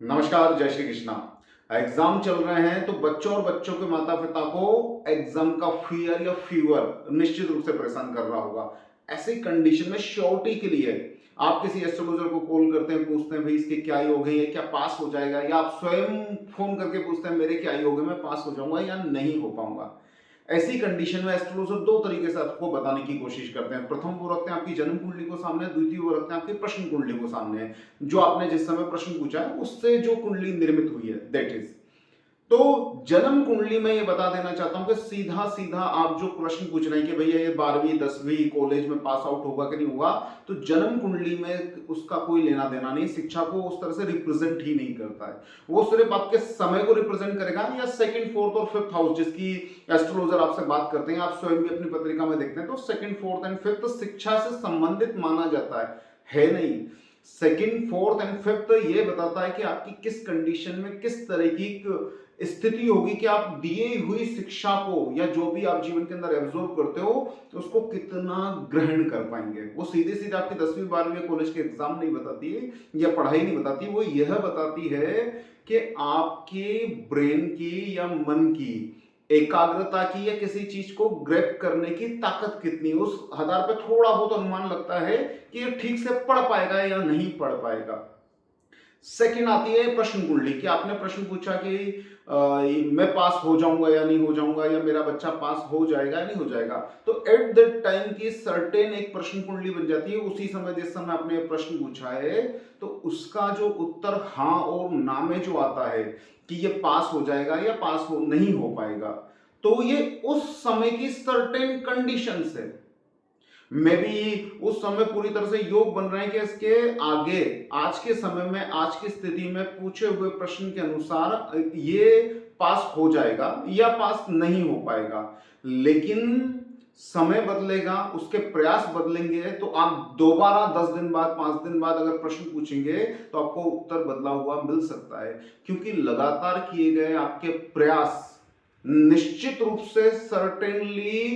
नमस्कार, जय श्री कृष्णा। एग्जाम चल रहे हैं तो बच्चों और बच्चों के माता पिता को एग्जाम का फियर या फीवर निश्चित रूप से परेशान कर रहा होगा। ऐसी कंडीशन में श्योरिटी के लिए आप किसी एस्ट्रोलॉजर को कॉल करते हैं, पूछते हैं भाई इसके क्या योग है, ये क्या पास हो जाएगा, या आप स्वयं फोन करके पूछते हैं मेरे क्या योग है, मैं पास हो जाऊंगा या नहीं हो पाऊंगा। ऐसी कंडीशन में एस्ट्रोलॉजर दो तरीके से आपको बताने की कोशिश करते हैं। प्रथम वो रखते हैं आपकी जन्म कुंडली को सामने, द्वितीय वो रखते हैं आपकी प्रश्न कुंडली को सामने। जो आपने जिस समय प्रश्न पूछा है उससे जो कुंडली निर्मित हुई है दैट इज। तो जन्म कुंडली में ये बता देना चाहता हूं कि सीधा सीधा आप जो प्रश्न पूछ रहे हैं कि भैया ये 12वीं 10वीं कॉलेज में पास आउट होगा कि नहीं होगा, तो जन्म कुंडली में उसका कोई लेना देना नहीं, शिक्षा को उस तरह से रिप्रेजेंट ही नहीं करता है। वो सिर्फ आपके समय को रिप्रेजेंट करेगा, या सेकंड फोर्थ और फिफ्थ हाउस जिसकी एस्ट्रोलॉजर आपसे बात करते हैं, आप स्वयं भी अपनी पत्रिका में देखते हैं, तो सेकंड फोर्थ एंड फिफ्थ शिक्षा से संबंधित माना जाता है नहीं। सेकंड फोर्थ एंड फिफ्थ ये बताता है कि आपकी किस कंडीशन में किस तरह की स्थिति होगी कि आप दिए हुई शिक्षा को या जो भी आप जीवन के अंदर एब्जॉर्व करते हो तो उसको कितना ग्रहण कर पाएंगे। वो सीधे सीधे आपकी 10वीं 12वीं कॉलेज के एग्जाम नहीं बताती है या पढ़ाई नहीं बताती, वो यह बताती है कि आपके ब्रेन की या मन की एकाग्रता की या किसी चीज को ग्रैब करने की ताकत कितनी, उस आधार पर थोड़ा बहुत अनुमान लगता है कि ये ठीक से पढ़ पाएगा या नहीं पढ़ पाएगा। सेकंड आती है प्रश्न कुंडली कि आपने प्रश्न पूछा कि मैं पास हो जाऊंगा या नहीं हो जाऊंगा, या मेरा बच्चा पास हो जाएगा या नहीं हो जाएगा। तो एट दैट टाइम की सर्टेन एक प्रश्न कुंडली बन जाती है। उसी समय जिस समय आपने प्रश्न पूछा है तो उसका जो उत्तर हाँ और ना में जो आता है कि ये पास हो जाएगा या पास हो नहीं हो पाएगा, तो ये उस समय की सर्टेन कंडीशंस है। मे बी उस समय पूरी तरह से योग बन रहे हैं कि इसके आगे आज के समय में आज की स्थिति में पूछे हुए प्रश्न के अनुसार ये पास हो जाएगा या पास नहीं हो पाएगा। लेकिन समय बदलेगा, उसके प्रयास बदलेंगे, तो आप दोबारा 10 दिन बाद 5 दिन बाद अगर प्रश्न पूछेंगे तो आपको उत्तर बदला हुआ मिल सकता है, क्योंकि लगातार किए गए आपके प्रयास निश्चित रूप से सर्टेनली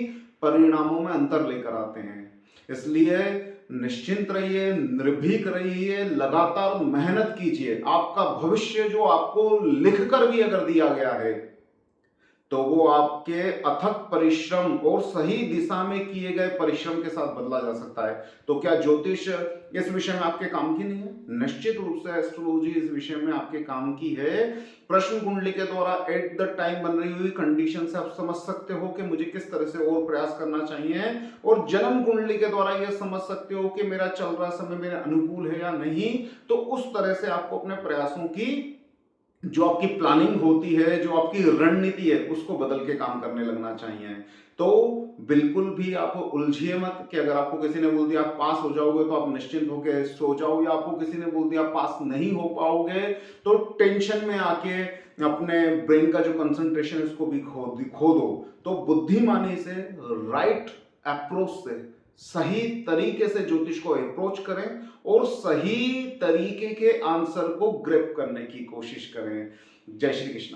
परिणामों में अंतर लेकर आते हैं। इसलिए निश्चिंत रहिए, निर्भीक रहिए, लगातार मेहनत कीजिए। आपका भविष्य जो आपको लिखकर भी अगर दिया गया है तो वो आपके अथक परिश्रम और सही दिशा में किए गए परिश्रम के साथ बदला जा सकता है। तो क्या ज्योतिष इस विषय में आपके काम की नहीं है? निश्चित रूप से एस्ट्रोलॉजी इस विषय में आपके काम की है। प्रश्न कुंडली के द्वारा एट द टाइम बन रही हुई कंडीशन से आप समझ सकते हो कि मुझे किस तरह से और प्रयास करना चाहिए, और जन्म कुंडली के द्वारा यह समझ सकते हो कि मेरा चल रहा समय मेरे अनुकूल है या नहीं। तो उस तरह से आपको अपने प्रयासों की जो आपकी प्लानिंग होती है, जो आपकी रणनीति है, उसको बदल के काम करने लगना चाहिए। तो बिल्कुल भी आप उलझिए मत कि अगर आपको किसी ने बोल दिया आप पास हो जाओगे तो आप निश्चिंत होकर सो जाओ, या आपको किसी ने बोल दिया आप पास नहीं हो पाओगे तो टेंशन में आके अपने ब्रेन का जो कंसंट्रेशन है उसको भी खो दो। तो बुद्धिमानी से, राइट अप्रोच से, सही तरीके से ज्योतिष को अप्रोच करें और सही तरीके के आंसर को ग्रैब करने की कोशिश करें। जय श्री कृष्ण।